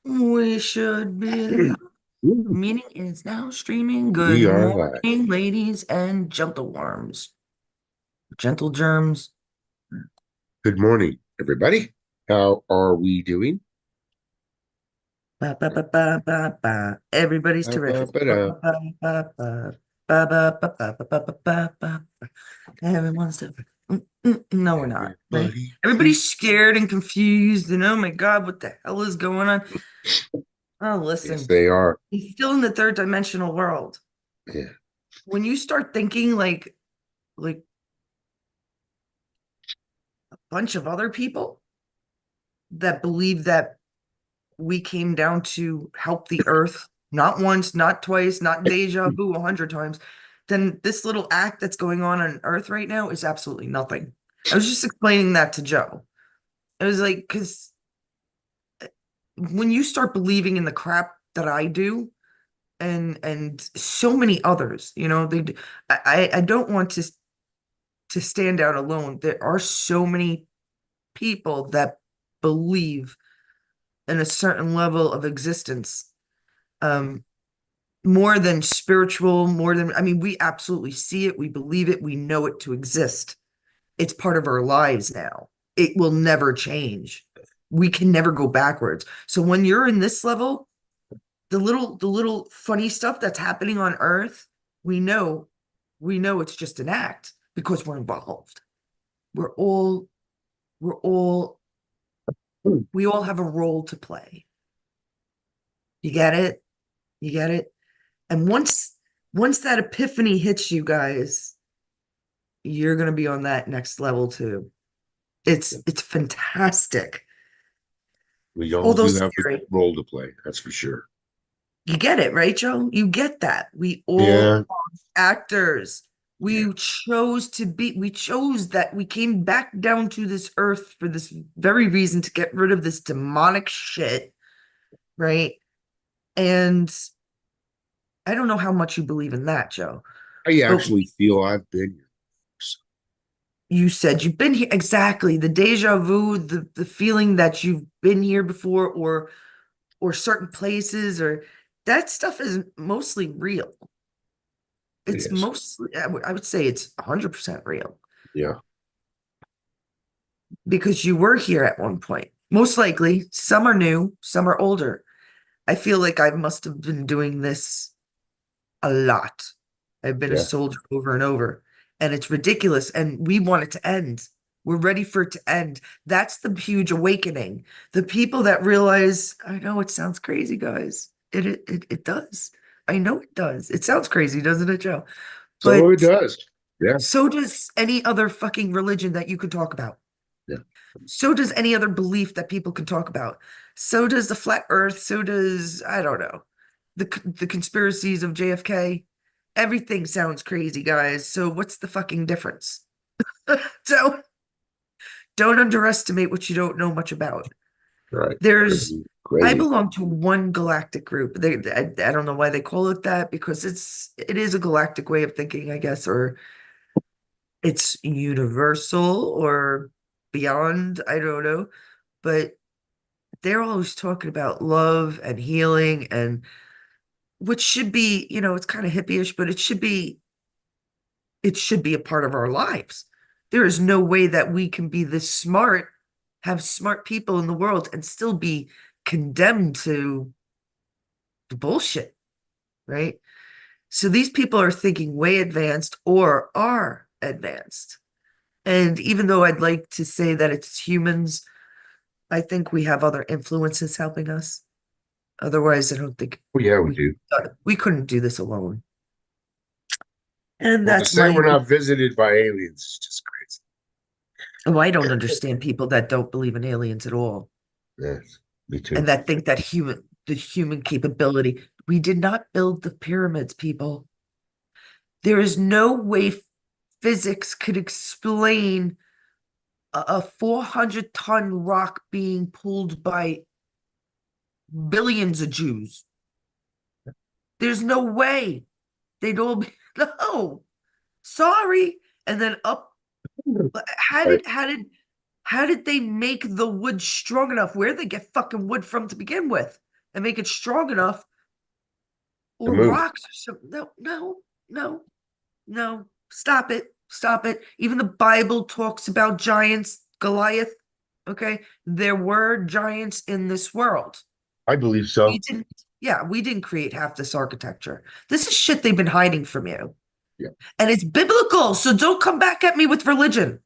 We should be live. Ooh, Meeting is now streaming. Good we are live. morning, ladies and gentleworms. Gentle germs. Good morning, everybody. How are we doing? Ba, ba, ba, ba, ba, ba. Everybody's terrific. Ba, Ba-ba-ba-da. ba, ba, ba. Ba, ba, ba, ba, ba, ba, ba, ba, ba. Everyone's different. No, we're not, right? Everybody Everybody's keeps. scared and confused, and oh my God, what the hell is going on? Oh, Yes, listen, they are. he's still in the third dimensional world. Yeah, When you start thinking like a bunch of other people that believe that we came down to help the earth, not once, not twice, not deja vu 100 times, then this little act that's going on earth right now is absolutely nothing. I was just explaining that to Joe. I was like, because when you start believing in the crap that I do, and so many others, I don't want to stand out alone. There are so many people that believe in a certain level of existence, um more than spiritual, more than, I mean, we absolutely see it, we believe it, we know it to exist. It's part of our lives now. It will never change. We can never go backwards. So when you're in this level, the little funny stuff that's happening on earth, we know it's just an act because we're involved. we're all we're all we all have a role to play. You get it? You get it? And once that epiphany hits you guys, you're going to be on that next level too. It's fantastic. we all Although do have a scary. role to play. That's for sure. You get it, right, Joe? You get that. We all Yeah, are actors. yeah. We chose that we came back down to this earth for this very reason, to get rid of this demonic shit, right? And I don't know how much you believe in that, Joe, I but actually feel I've been here. you said you've been here. Exactly. The deja vu, the feeling that you've been here before, or certain places, or that stuff is mostly real. It It's is. mostly, I would say it's 100% real, Yeah, because you were here at one point. Most likely, some are new, some are older. I feel like I must have been doing this a lot. I've been a yeah. soldier over and over, and it's ridiculous. And we want it to end. We're ready for it to end. That's the huge awakening. The people that realize, I know it sounds crazy, guys. It does. I know it does. It sounds crazy, doesn't it, Joe? So it But does. Yeah, so does any other fucking religion that you could talk about. yeah, So does any other belief that people can talk about. So does the flat earth. So does, I don't know, the conspiracies of JFK. Everything sounds crazy, guys. So what's the fucking difference? So don't underestimate what you don't know much about. right. There's, Crazy, I crazy. belong to one galactic group. I don't know why they call it that, because it is a galactic way of thinking, I guess, or it's universal or beyond. I don't know, but they're always talking about love and healing, and which should be, it's kind of hippie-ish, but it should be a part of our lives. There is no way that we can be this smart, have smart people in the world, and still be condemned to the bullshit, right? So these people are thinking way advanced, or are advanced. And even though I'd like to say that it's humans, I think we have other influences helping us. Otherwise, I don't think Oh, yeah, we we do. we couldn't do this alone. And Well, to that's say my, we're not visited by aliens is just crazy. oh, I don't understand people that don't believe in aliens at all, Yes, me and too. that think that the human capability. We did not build the pyramids, people. There is no way physics could explain a 400-ton rock being pulled by billions of Jews. There's no way. They'd all be, no, sorry. And then up, how Right. did how did how did they make the wood strong enough? Where did they get fucking wood from to begin with? and make it strong enough, The or moon. rocks or something. No, no, no, no. Stop it. Stop it. Even the Bible talks about giants, Goliath. Okay. There were giants in this world. I believe We so. didn't, yeah, we didn't create half this architecture. This is shit they've been hiding from you. Yeah. And it's biblical. So don't come back at me with religion.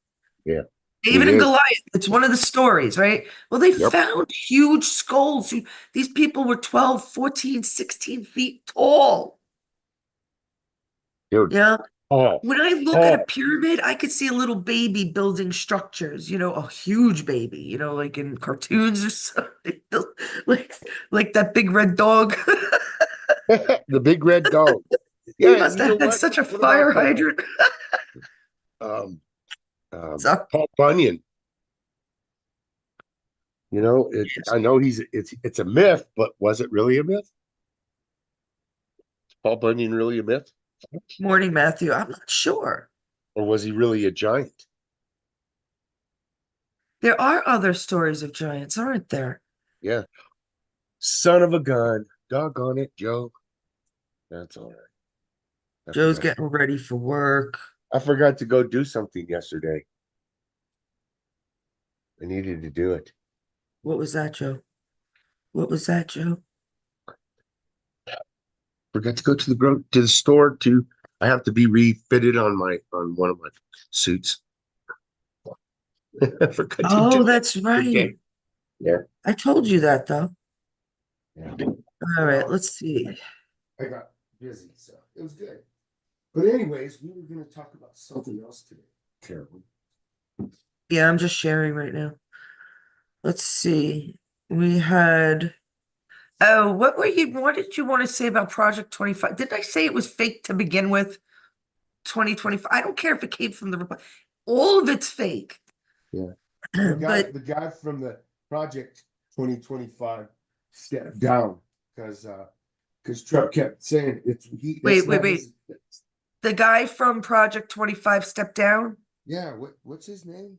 Yeah. It David and is. Goliath, it's one of the stories, right? Well, they Yep. found huge skulls. These people were 12, 14, 16 feet tall. Dude. Yeah. Oh. When I look at a Oh. pyramid, I could see a little baby building structures, a huge baby, like in cartoons or something, like like that big red dog. The big red dog. He Yeah. must You know have had what? such a What about fire hydrant. um So, Paul Bunyan? I know it's a myth, but was it really a myth? Paul Bunyan really a myth? morning, Matthew. I'm not sure. Or was he really a giant? There are other stories of giants, aren't there? Yeah. Son of a gun. Doggone it, Joe. That's all right. I Joe's forgot. getting ready for work. I forgot to go do something yesterday. I needed to do it. What was that, Joe? What was that, Joe? Forgot to go to the store to. I have to be refitted on one of my suits. I forgot to do Oh, that that's right. today. Yeah. I told you that, though. Yeah. All right, Well, let's see. I got busy, so it was good. But anyways, we were going to talk about something else today, Carolyn. Yeah, I'm just sharing right now. Let's see. We had, oh, what did you want to say about Project 25? Did I say it was fake to begin with? 2025. I don't care if it came from the Republic. All of it's fake. Yeah. But The guy from the Project 2025 stepped down because Trump kept saying that's wait, wait, not wait. his. The guy from Project 25 stepped down? Yeah, what's his name?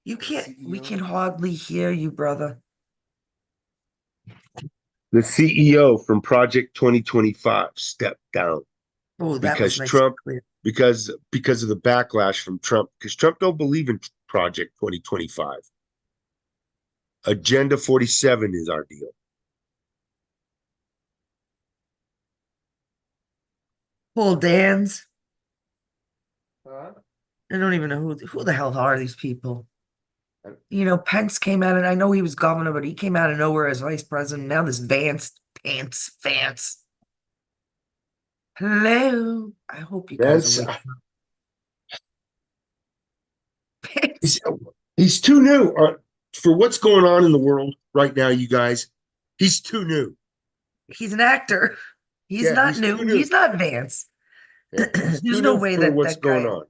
You The can't, we CEO. can hardly hear you, brother. The CEO from Project 2025 stepped down Oh, that was because nice and Trump clear. because of the backlash from Trump because Trump don't believe in Project 2025. Agenda 47 is our deal. Paul Dans. Huh? I don't even know who the hell are these people. Pence came out, and I know he was governor, but he came out of nowhere as vice president. Now this Vance. Hello. I hope you guys are That's waking up. he's, Vance. he's too new for what's going on in the world right now, you guys. He's too new. He's an actor. He's Yeah, not he's too new. new. He's not Vance. Yeah, he's There's too no new way for that what's that going guy. on.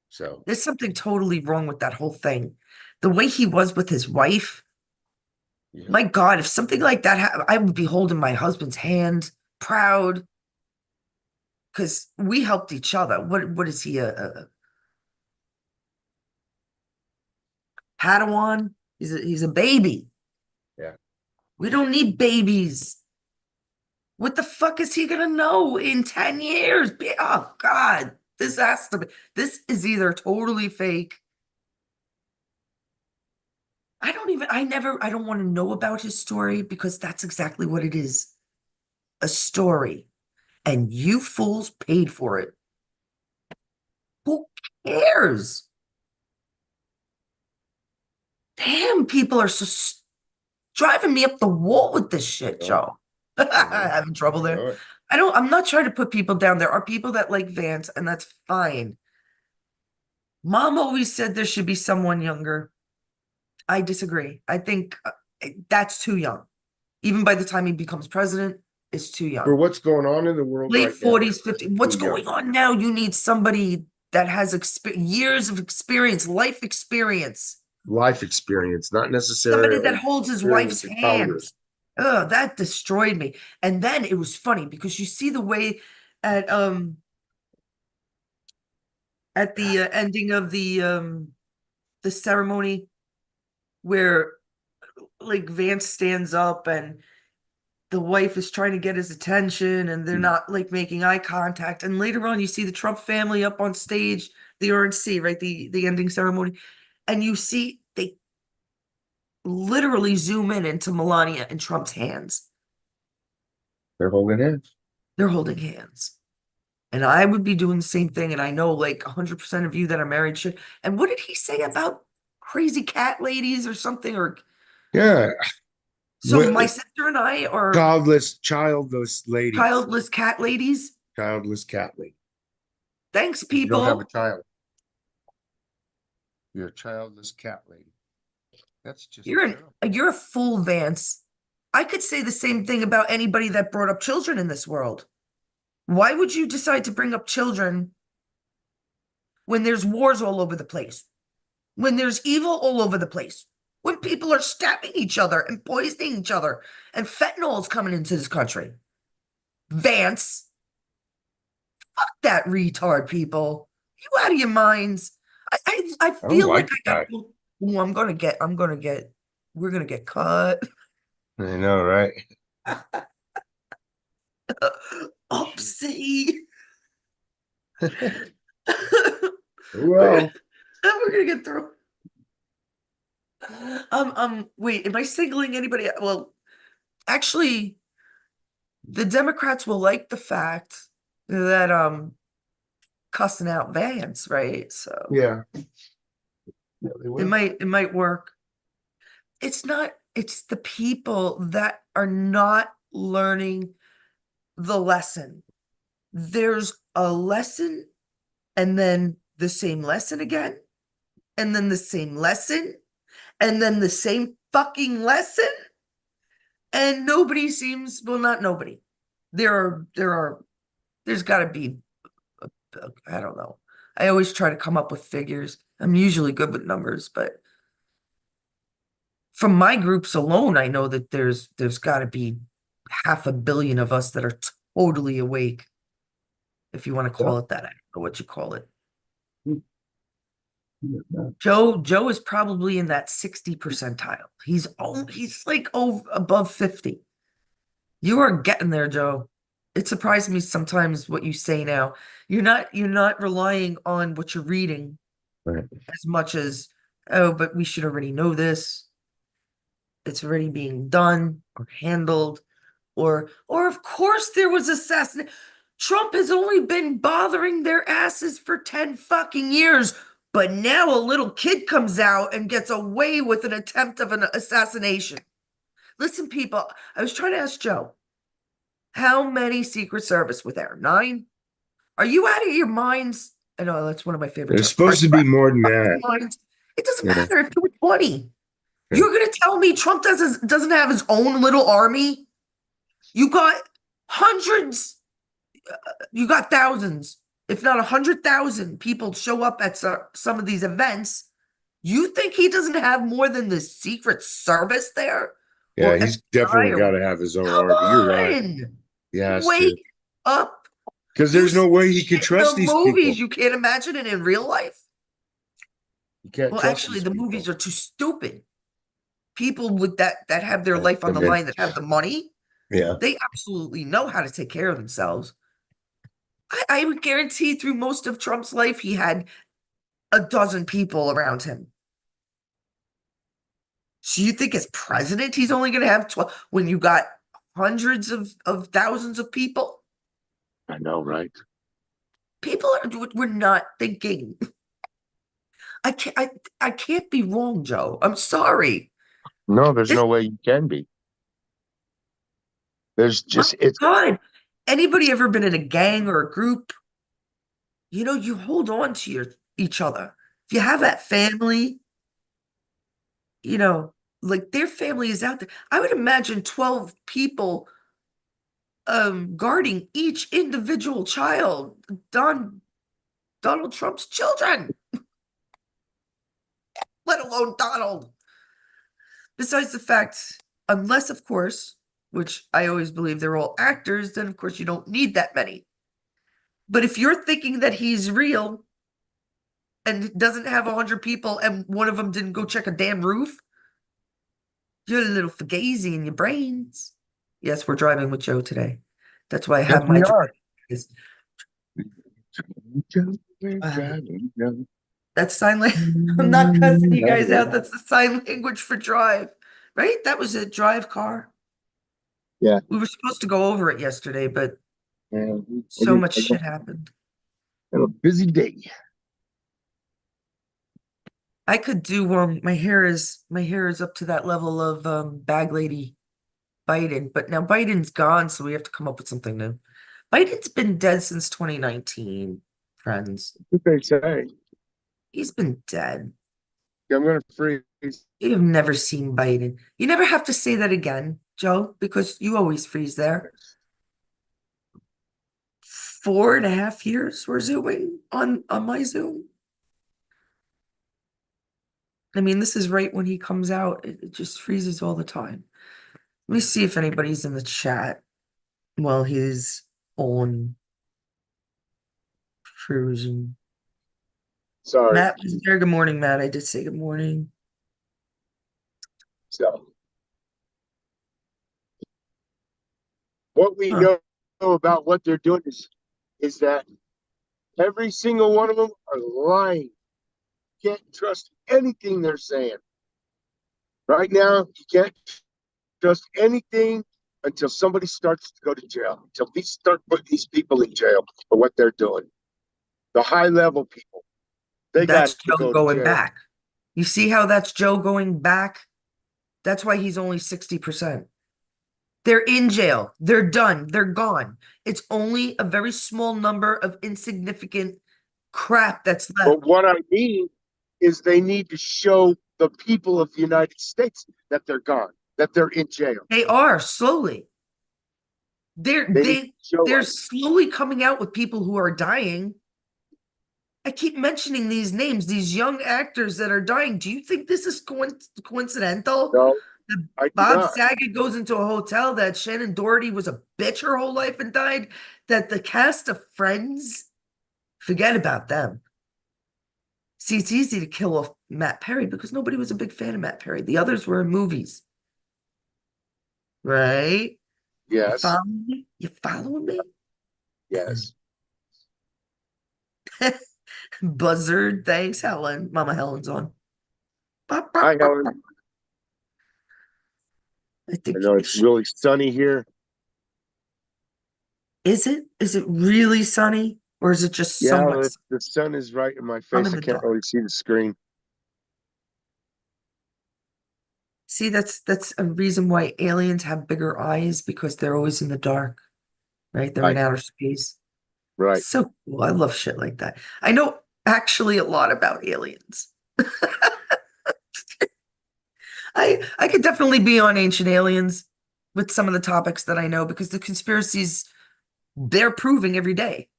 So There's something totally wrong with that whole thing. The way he was with his wife. yeah. My God, if something like that happened, I would be holding my husband's hand, proud, because we helped each other. What is he, a Padawan? He's a baby. Yeah. We don't need babies. What the fuck is he gonna know in 10 years? Oh God, this has to be. This is either totally fake. I don't want to know about his story because that's exactly what it is. A story. And you fools paid for it. Who cares? Damn, people are driving me up the wall with this shit, I know. Joe. I know. Having trouble I there. know it. I'm not trying to put people down. There are people that like Vance, and that's fine. Mom always said there should be someone younger. I disagree. I think that's too young. Even by the time he becomes president, it's too For young. what's going on in the world Late right now, 40s, 50s. too What's young. going on now? You need somebody that has years of experience, life experience. Life experience, not Somebody that necessarily holds his wife's experience in hand. Congress. Oh, that destroyed me. And then it was funny because you see the way at the ending of the ceremony where like Vance stands up and the wife is trying to get his attention and they're not like making eye contact. And later on, you see the Trump family up on stage, the RNC, right? The ending ceremony. And you see they literally zoom in into Melania and Trump's hands. They're holding hands. They're holding hands. And I would be doing the same thing. And I know like 100% of you that are married should. And what did he say about crazy cat ladies or something? Or Yeah. so my sister and I are Childless ladies. childless cat ladies. Childless cat lady. Thanks, You don't have a people. child. You're a childless cat lady. That's just You're terrible. you're a fool, Vance. I could say the same thing about anybody that brought up children in this world. Why would you decide to bring up children when there's wars all over the place? When there's evil all over the place? When people are stabbing each other and poisoning each other and fentanyl is coming into this country? Vance, fuck that retard, people. You out of your minds. I I don't feel like like I the got. guy. Oh, we're gonna get cut. I know, right? Oopsie. we're, Well, we're gonna get through. Wait, am I singling anybody? Well, actually, the Democrats will like the fact that cussing out Vance, right? So yeah. Yeah, they will. it might work. It's the people that are not learning the lesson. There's a lesson and then the same lesson again, and then the same lesson, and then the same fucking lesson. And nobody seems, well, not nobody. There's got to be, I don't know. I always try to come up with figures. I'm usually good with numbers, but from my groups alone, I know that there's got to be 500 million of us that are totally awake, if you want to Yeah. call it that. I don't know what you call it. Yeah. Joe is probably in that 60 percentile. He's like above 50. You are getting there, Joe. It surprises me sometimes what you say now. You're not relying on what you're reading Right. as much as, oh, but we should already know this. It's already being done or handled, or of course there was assassination. Trump has only been bothering their asses for 10 fucking years, but now a little kid comes out and gets away with an attempt of an assassination. Listen, people, I was trying to ask Joe, how many Secret Service were there? 9? Are you out of your minds? I know that's one of my favorite There's terms. Are supposed to you be out more than of that. your minds? It doesn't Yeah. matter if there were 20. Yeah. You're gonna tell me Trump doesn't have his own little army? You got hundreds, you got thousands, if not 100,000 people show up at some of these events. You think he doesn't have more than the Secret Service there? Yeah, Or he's FBI? definitely got to have his own Come army. You're right. on! He has to. Wake up. Because You there's see no way he could shit in the trust these movies. people. You can't imagine it in real life. You can't Well, trust actually, these the people. movies are too stupid. People with that have their Right. life on Come the in. line, that have the money, Yeah. they absolutely know how to take care of themselves. I would guarantee through most of Trump's life, he had a dozen people around him. So you think as president, he's only going to have 12 when you got hundreds of thousands of people? I know, right? People we're not thinking. I can't be wrong, Joe. I'm sorry. No, there's This, no way you can be. There's my just it's God. Anybody ever been in a gang or a group? You hold on to each other. If you have that family, you know, like their family is out there. I would imagine 12 people guarding each individual child, Donald Trump's children, let alone Donald. Besides the fact, unless of course, which I always believe they're all actors, then of course you don't need that many. But if you're thinking that he's real and doesn't have 100 people and one of them didn't go check a damn roof, You're a little fugazi in your brains. Yes, we're driving with Joe today. That's why I Yes, have my we are. drive. Uh, that's sign language. I'm not cussing you guys out. That's the sign language for drive, right? That was a drive car. Yeah. We were supposed to go over it yesterday, but And so much shit happened. a busy day. I could do my hair is up to that level of bag lady Biden, but now Biden's gone, so we have to come up with something new. Biden's been dead since 2019, friends. What they say? He's been dead. I'm gonna freeze. You've never seen Biden. You never have to say that again, Joe, because you always freeze there. 4.5 years we're zooming on my Zoom. I mean, this is right when he comes out. It just freezes all the time. Let me see if anybody's in the chat while he's on cruising. Sorry. Matt was there. Good morning, Matt. I did say good morning. So what we Huh. know about what they're doing is that every single one of them are lying. Can't trust anything they're saying. Right now, you can't trust anything until somebody starts to go to jail. Until we start putting these people in jail for what they're doing. The high level people, they got That's to Joe go to going jail. back. You see how that's Joe going back? That's why he's only 60%. They're in jail. They're done. They're gone. It's only a very small number of insignificant crap that's left. But what I mean is they need to show the people of the United States that they're gone, that they're in jail. They are slowly. They're They need to they show they're us. slowly coming out with people who are dying. I keep mentioning these names, these young actors that are dying. Do you think this is coincidental? No, That I do Bob not. Saget goes into a hotel, that Shannon Doherty was a bitch her whole life and died, that the cast of Friends, forget about them. See, it's easy to kill off Matt Perry because nobody was a big fan of Matt Perry. The others were in movies, right? You Yes, following me? You following me? yes. Buzzard, thanks, Helen. Mama Helen's on. Bop, Hi, bop, bop, bop. Helen. I I think know it's really sunny here. is it? Is it really sunny or is it just Yeah, somewhat the sun is right in my I'm face. in I the can't dark? really see the screen. See, that's a reason why aliens have bigger eyes because they're always in the dark, right? They're in Right, outer space. right. So cool. I love shit like that. I know actually a lot about aliens. I could definitely be on Ancient Aliens with some of the topics that I know because the conspiracies, they're proving every day.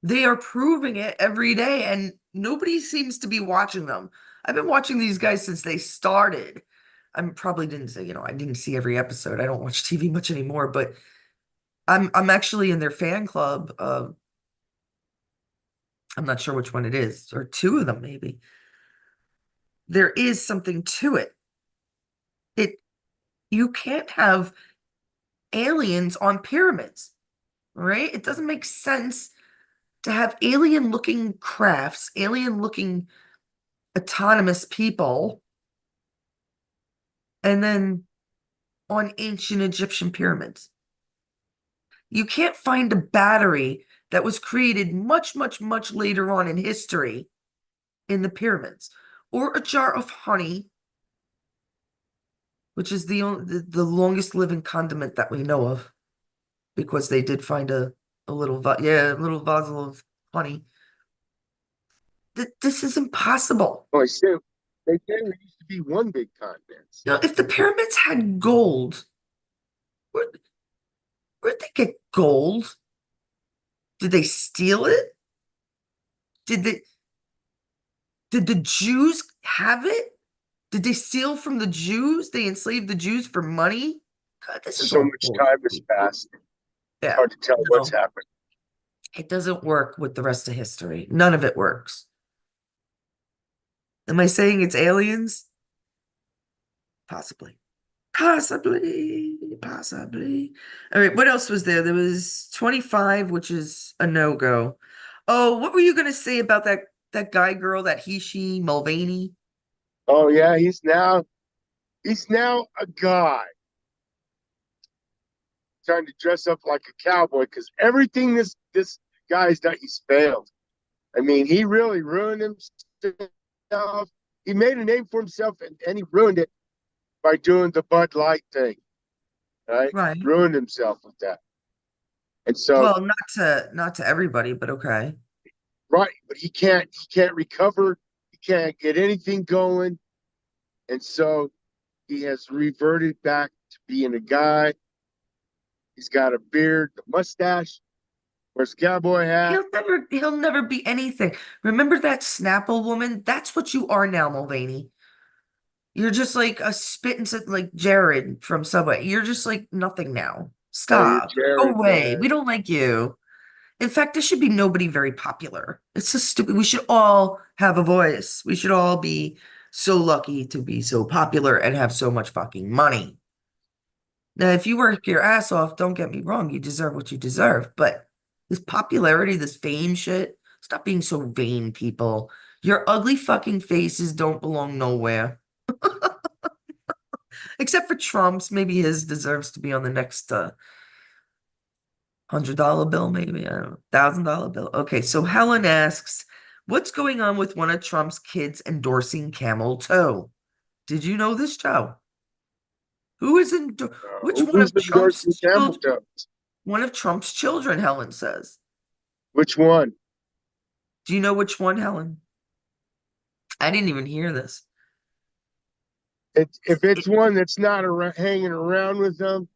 They are proving it every day, and nobody seems to be watching them. I've been watching these guys since they started. I probably didn't say, I didn't see every episode. I don't watch TV much anymore, but I'm actually in their fan club. I'm not sure which one it is, or two of them maybe. There is something to it. It you can't have aliens on pyramids, right? It doesn't make sense to have alien looking crafts, alien looking autonomous people, and then on ancient Egyptian pyramids. You can't find a battery that was created much, much, much later on in history in the pyramids, or a jar of honey, which is the longest living condiment that we know of, because they did find a little a little vessel of honey. This is impossible. Oh, they say there used to be one big continent. If the pyramids had gold, where, where'd they get gold? Did they steal it? Did they, did the Jews have it? Did they steal from the Jews? They enslaved the Jews for money? God, this is So all much time has bullshit. passed. It's Yeah, hard to tell what's no, happened. it doesn't work with the rest of history. None of it works. Am I saying it's aliens? Possibly. Possibly, possibly. All right, what else was there? There was 25, which is a no-go. Oh, what were you gonna say about that guy girl, that he, she, Mulvaney? Oh yeah, he's now a guy trying to dress up like a cowboy because everything this guy's done, he's failed. I mean, he really ruined himself. He made a name for himself, and he ruined it by doing the Bud Light thing. Right, Right. ruined himself with that. And so, Well, not to everybody, but okay. right, but he can't recover. He can't get anything going, and so he has reverted back to being a guy. He's got a beard, a mustache, wears a cowboy hat. He'll never be anything. Remember that Snapple woman? That's what you are now, Mulvaney. You're just like a spit and sit like Jared from Subway. You're just like nothing now. Oh, you're Stop. Go Jared, away. man. We don't like you. In fact, there should be nobody very popular. It's so stupid. We should all have a voice. We should all be so lucky to be so popular and have so much fucking money. Now, if you work your ass off, don't get me wrong, you deserve what you deserve. But this popularity, this fame shit, stop being so vain, people. Your ugly fucking faces don't belong nowhere. Except for Trump's. Maybe his deserves to be on the next $100 bill, maybe. I don't know. $1,000 bill. Okay, so Helen asks, what's going on with one of Trump's kids endorsing camel toe? Did you know this, Joe? Who is in which one Who's of Trump's endorsing camel children? toes? One of Trump's children, Helen says. Which one? Do you know which one, Helen? I didn't even hear this. If it's It- one that's not hanging around with them,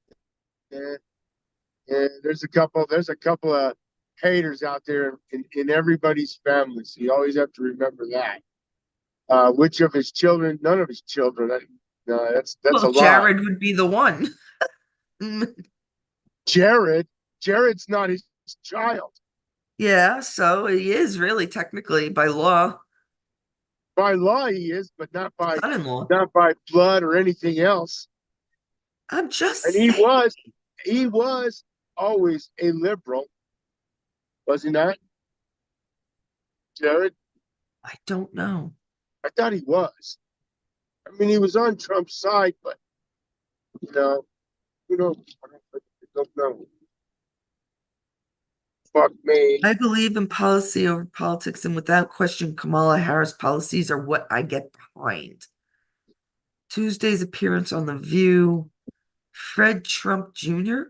eh, there's a couple of haters out there in everybody's family. So you always have to remember that. Which of his children? None of his children. No, that's well, a lie. Jared would be the one. Jared, Jared's not his child. Yeah, so he is really technically by law By law, he is, but not by son-in-law. not by blood or anything else. I'm And just he saying. was he was always a liberal, was he not? Jared, I don't know. I thought he was. I mean, he was on Trump's side, but you know, you know, I don't know. Fuck me. I believe in policy over politics, and without question, Kamala Harris policies are what I get behind. Tuesday's appearance on The View, Fred Trump Jr.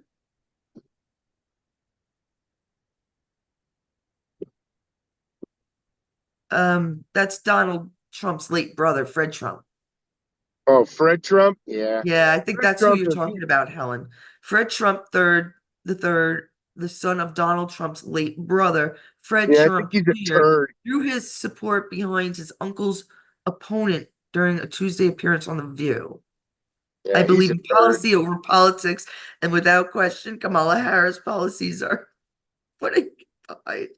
That's Donald Trump's late brother, Fred Trump. Oh, Fred Trump? Yeah. Yeah, I think Fred that's who Trump you're is, talking about, Helen. Fred Trump, third, the son of Donald Trump's late brother, Fred yeah, I think Trump he's a Jr., turd. drew his support behind his uncle's opponent during a Tuesday appearance on The View. I Yeah, he's believe a in turd. policy over politics, and without question, Kamala Harris policies are what I get behind.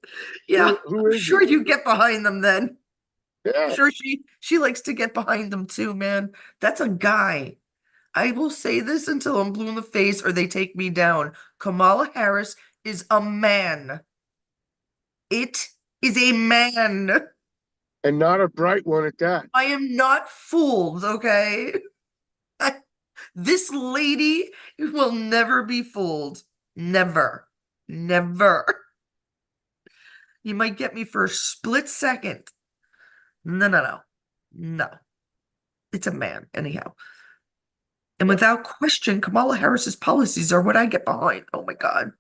Yeah, Who I'm is sure he? you get behind them then. I'm Yeah. sure she likes to get behind them too, man. That's a guy. I will say this until I'm blue in the face or they take me down. Kamala Harris is a man. It is a man. And not a bright one at that. I am not fooled, okay? This lady will never be fooled. Never. Never. You might get me for a split second. No, no, no. No. It's a man, anyhow. And Yeah. without question, Kamala Harris's policies are what I get behind. Oh my God.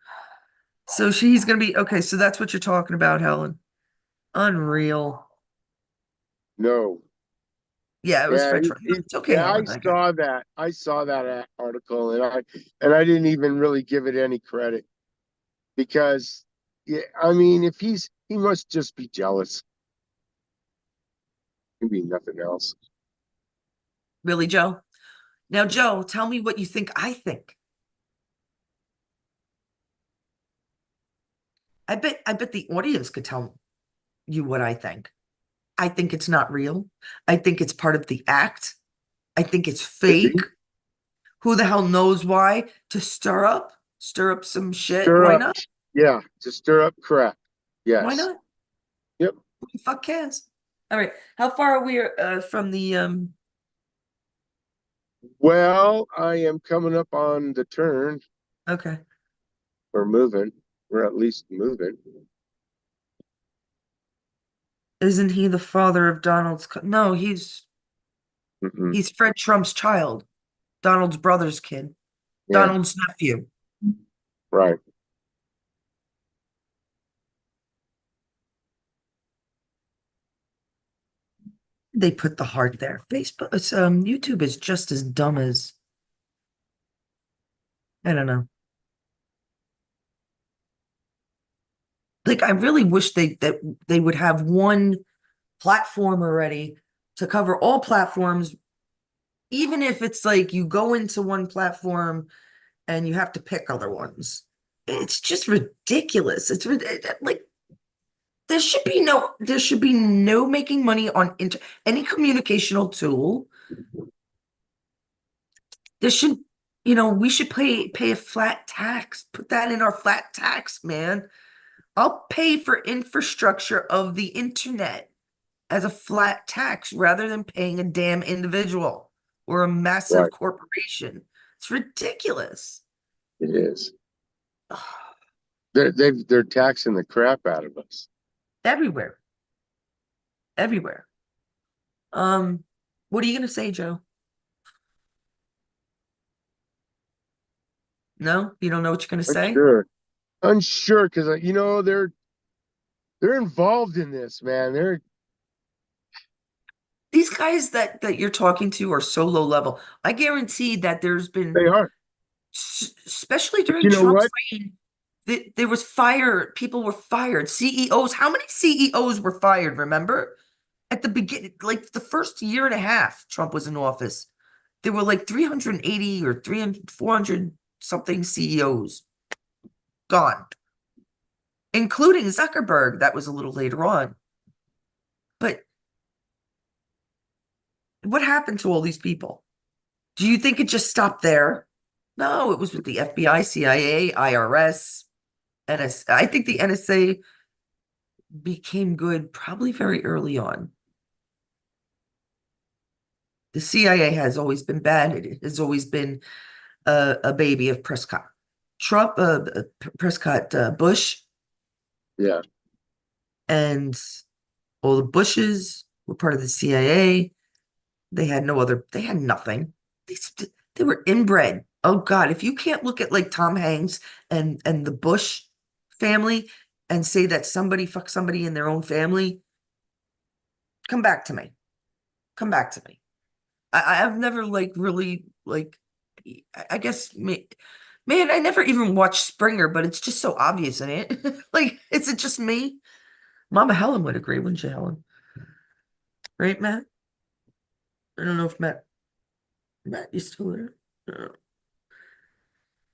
So she's going to be okay. So that's what you're talking about, Helen. Unreal. No. Yeah, it was Yeah, Fred Trump. No, it's okay, yeah, I Helen. I got saw that. I saw that article, and I didn't even really give it any credit because, yeah, I mean, if he must just be jealous. He be nothing else. really, Joe. Now, Joe, tell me what you think I think. I bet the audience could tell you what I think. I think it's not real. I think it's part of the act. I think it's Maybe. fake. Who the hell knows why? To stir up some shit. Stir Why up, not? yeah, to stir up crap. Why Yes. not? Yep. Who the fuck cares? All right. How far are we from the Well, I am coming up on the turn. okay. We're moving. We're at least moving. Isn't he the father of No, Mm-mm. he's Fred Trump's child. Donald's brother's kid. Yeah, Donald's nephew. right. They put the heart there. YouTube is just as dumb as I don't know. Like I really wish they would have one platform already to cover all platforms, even if it's like you go into one platform and you have to pick other ones. It's just ridiculous. Like there should be no making money on any communicational tool. There should, we should pay a flat tax. Put that in our flat tax, man. I'll pay for infrastructure of the internet as a flat tax rather than paying a damn individual or a massive Right. corporation. It's ridiculous. It is. They're taxing the crap out of us. Everywhere, everywhere. Um, what are you gonna say, Joe? No, you don't know what you're gonna say? Unsure. Unsure, because they're involved in this, man. These guys that you're talking to are so low level. I guarantee that there's been, They are. especially But during you know Trump's what? reign, there was fire. People were fired. CEOs. How many CEOs were fired? Remember? At the beginning, like the first year and a half Trump was in office, there were like 380 or 300, 400 something CEOs gone, including Zuckerberg. That was a little later on. But what happened to all these people? Do you think it just stopped there? No, it was with the FBI, CIA, IRS, NSA. I think the NSA became good probably very early on. The CIA has always been bad. It has always been a baby of Prescott. Prescott Bush, Yeah. and all the Bushes were part of the CIA. They had nothing. They, they were inbred. Oh God, if you can't look at like Tom Hanks and the Bush family and say that somebody fucked somebody in their own family, come back to me. Come back to me. I've never like really like I guess man, I never even watched Springer, but it's just so obvious in it. Like, is it just me? Mama Helen would agree, wouldn't you, Helen? Right, Matt? I don't know if Matt, you still there?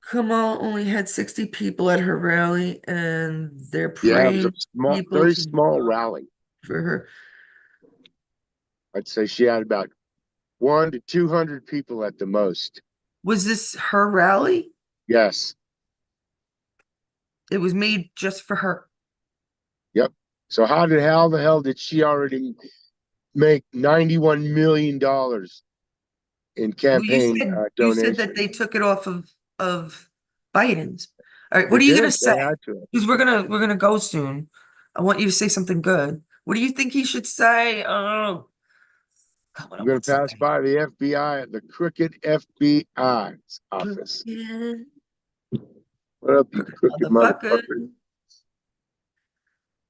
Kamal only had 60 people at her rally, and they're Yeah, it was a praying small, people very to small vote rally. for her. I'd say she had about 1 to 200 people at the most. Was this her rally? Yes. It was made just for her. Yep. So how the hell did she already make $91 million in Well, campaign you said that donations? they took it off of Biden's. All right, They what are you gonna did. They say? had to. Because we're gonna go soon. I want you to say something good. What do you think he should say? Oh, coming I'm up going with to pass something. by the FBI at the crooked FBI's office. Yeah, What up, you crooked crooked motherfucker. motherfucker?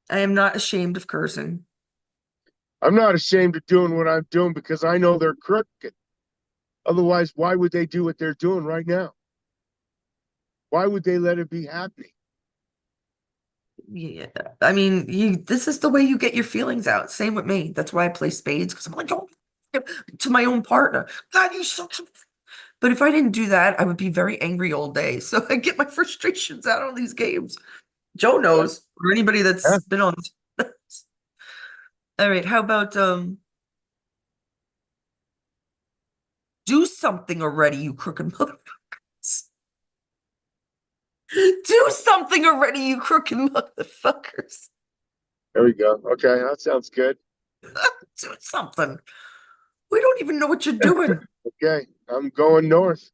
I am not ashamed of cursing. I'm not ashamed of doing what I'm doing because I know they're crooked. Otherwise, why would they do what they're doing right now? Why would they let it be happening? Yeah, I mean, this is the way you get your feelings out. Same with me. That's why I play spades because I'm like, oh, to my own partner. God, you such a. But if I didn't do that, I would be very angry all day. So I get my frustrations out on these games. Joe Yeah. knows, or anybody that's Yeah. been on this. All right, how about Do something already, you crooked motherfuckers. Do something already, you crooked motherfuckers. There we go. Okay, that sounds good. Do something. We don't even know what you're doing. Okay, I'm going north.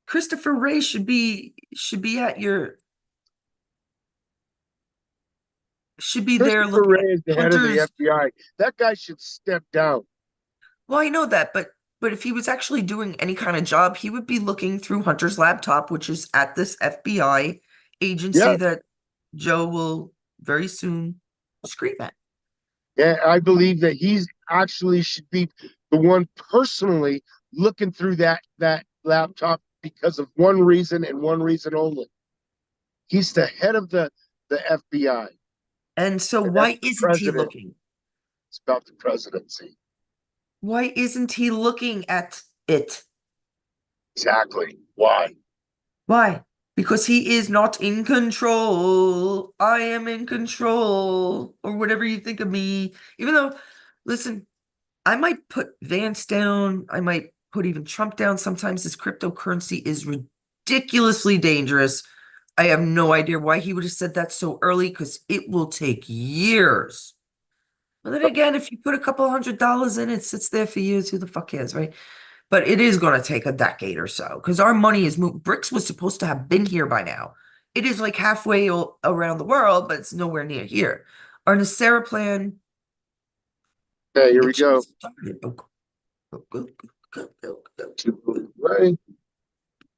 Christopher Wray should be at your should be there Christopher looking Wray at is the head of the hunters. FBI. That guy should step down. Well, I know that, but if he was actually doing any kind of job, he would be looking through Hunter's laptop, which is at this FBI agency Yeah, that Joe will very soon scream at. yeah, I believe that he's actually should be the one personally looking through that laptop because of one reason and one reason only. He's the head of the FBI, And so and that's why the isn't he president. looking? It's about the presidency. Why isn't he looking at it? Exactly. Why? Why? Because he is not in control. I am in control, or whatever you think of me. Even though, listen, I might put Vance down. I might put even Trump down. Sometimes this cryptocurrency is ridiculously dangerous. I have no idea why he would have said that so early because it will take years. But then again, if you put a couple $100 in, it sits there for years. Who the fuck cares, right? But it is going to take a decade or so because our money is moved. BRICS was supposed to have been here by now. It is like halfway around the world, but it's nowhere near here. Our Nasera plan, Okay, here we it go. just started. Oh, go. Right.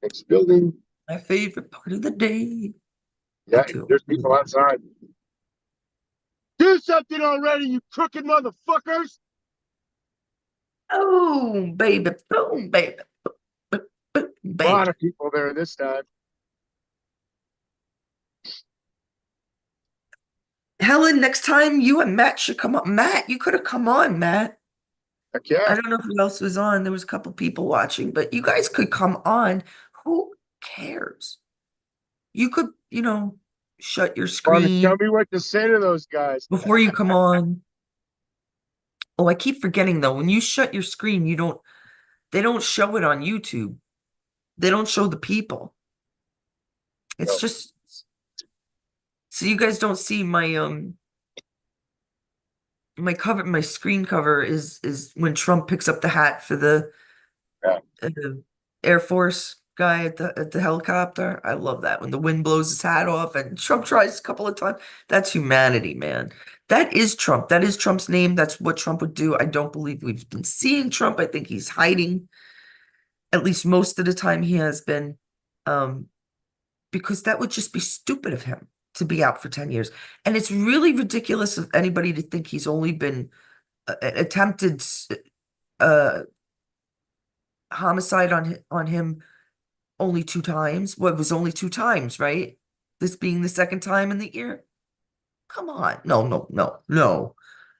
Next building. My favorite part of the day. I Yeah, do. there's people outside. Do something already, you crooked motherfuckers! Oh, baby. Boom, baby. Boom, boom, A lot baby. of people there this time. Helen, next time you and Matt should come up. Matt, you could have come on, Matt. Heck I yeah. don't know who else was on. There was a couple people watching, but you guys could come on. Who cares? You could, shut your Want to tell screen me what to say to those guys? before you come on. Oh, I keep forgetting though. When you shut your screen, they don't show it on YouTube. They don't show the people. It's No. just so you guys don't see my screen cover is when Trump picks up the hat for the Yeah. uh, Air Force guy at the helicopter. I love that when the wind blows his hat off and Trump tries a couple of times. That's humanity, man. That is Trump. That is Trump's name. That's what Trump would do. I don't believe we've been seeing Trump. I think he's hiding, at least most of the time he has been, um, because that would just be stupid of him to be out for 10 years. And it's really ridiculous of anybody to think he's only been attempted uh, homicide on him only 2 times. Well, it was only 2 times, right? This being the second time in the year. Come on. No, no, no, no,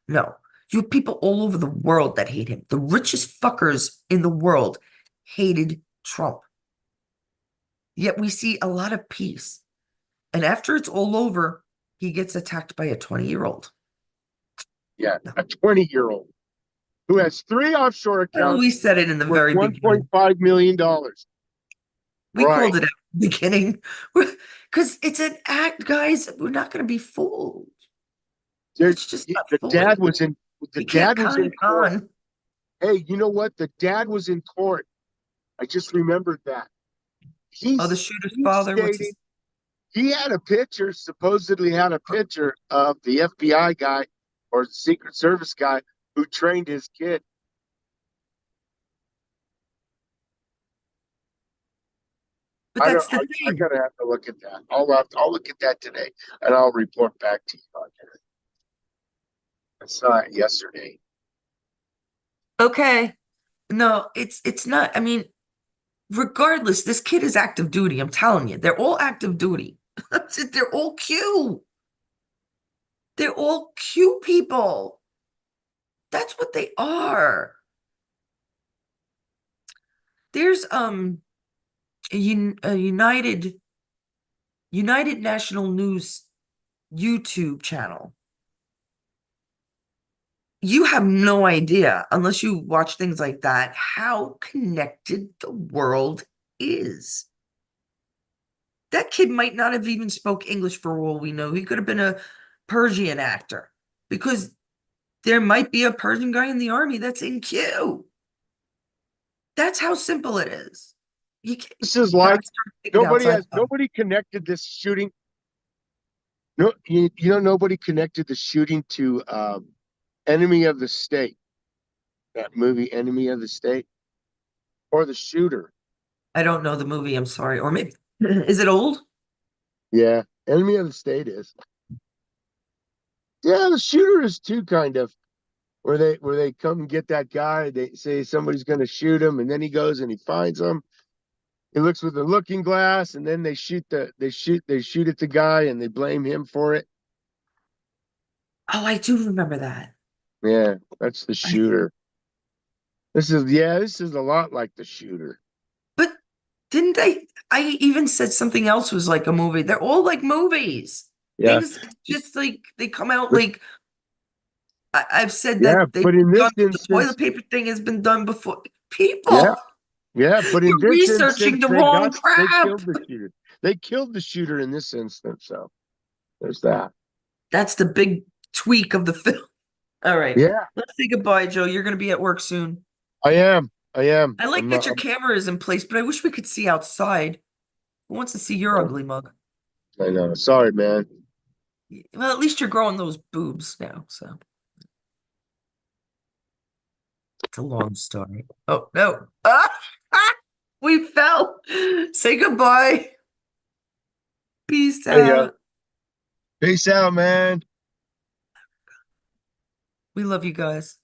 no. You have people all over the world that hate him. The richest fuckers in the world hated Trump. Yet we see a lot of peace. And after it's all over, he gets attacked by a 20-year-old. Yeah, a 20-year-old who has three offshore Well, we accounts said it in the worth very beginning. $1.5 million. We Right. called it out at the beginning because it's an act, guys. We're not going to be fooled. There, It's just not the fooling. dad was in the You can't dad was con in a court. con. Hey, you know what? The dad was in court. I just remembered that. Oh, the He's shooter's he father, what's stated his? he had a picture, supposedly had a picture of the FBI guy or Secret Service guy who trained his kid. But that's the I thing. gotta have to look at that. I'll look at that today and I'll report back to you on it. I saw it yesterday. Okay. No, it's not. I mean, regardless, this kid is active duty. I'm telling you, they're all active duty. They're all Q. They're all Q people. That's what they are. There's a United National News YouTube channel. you have no idea, unless you watch things like that, how connected the world is. That kid might not have even spoke English for all we know. He could have been a Persian actor because there might be a Persian guy in the army that's in Q. That's how simple it is. This is You gotta like start thinking outside the box. nobody connected this shooting. No, nobody connected the shooting to Enemy of the State, that movie Enemy of the State, or the shooter. I don't know the movie, I'm sorry. Or maybe is it old? Yeah, Enemy of the State is. Yeah, the shooter is too, kind of, where they come and get that guy. They say somebody's going to shoot him, and then he goes and he finds him. He looks with the looking glass, and then they shoot at the guy, and they blame him for it. Oh, I do remember that. Yeah, that's the I, shooter. This is a lot like the shooter. but didn't they? I even said something else was like a movie. They're all like movies. Yeah, Things it's just like they come out but like I've said yeah, that they've but in been this done. The instance, toilet paper thing has been done before. yeah, People, yeah, but in you're this researching instance, the wrong they crap. killed the shooter. They killed the shooter in this instance. So there's that. That's the big tweak of the film. All right, Yeah, let's say goodbye, Joe. You're going to be at work soon. I am. I am. I like I'm that not. your camera is in place, but I wish we could see outside. Who wants to see your ugly mug? I know. Sorry, man. Well, at least you're growing those boobs now, so it's a long story. Oh no. Ah! Ah! We fell. Say goodbye. Peace There you go. out. Peace out, man. We love you guys.